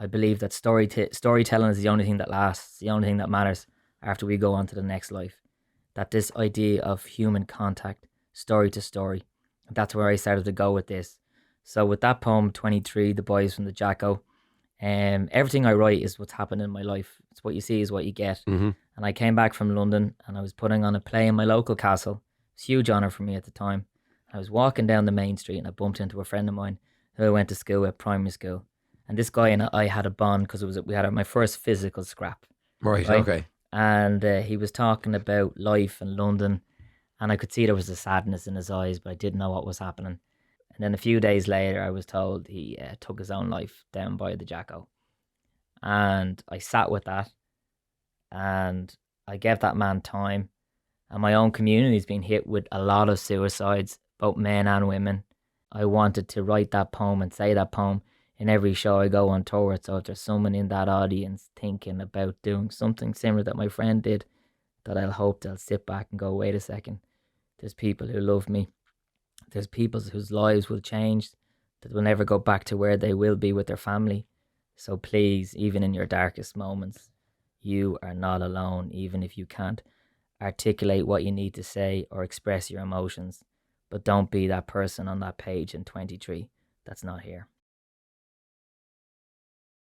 I believe that storytelling is the only thing that lasts, the only thing that matters after we go on to the next life. That this idea of human contact, story to story, that's where I started to go with this. So with that poem, 23, The Boys from the Jacko, everything I write is what's happened in my life. It's what you see is what you get. Mm-hmm. And I came back from London and I was putting on a play in my local castle. It was a huge honour for me at the time. I was walking down the main street and I bumped into a friend of mine who I went to school with, primary school. And this guy and I had a bond because we had my first physical scrap, Right. right? Okay. And he was talking about life in London, and I could see there was a sadness in his eyes, but I didn't know what was happening. And then a few days later, I was told he took his own life down by the Jacko. And I sat with that, and I gave that man time. And my own community's been hit with a lot of suicides, both men and women. I wanted to write that poem and say that poem in every show I go on tour. So if there's someone in that audience thinking about doing something similar that my friend did, that I'll hope they'll sit back and go, wait a second, there's people who love me. There's people whose lives will change, that will never go back to where they will be with their family. So please, even in your darkest moments, you are not alone, even if you can't articulate what you need to say or express your emotions. But don't be that person on that page in 23 that's not here.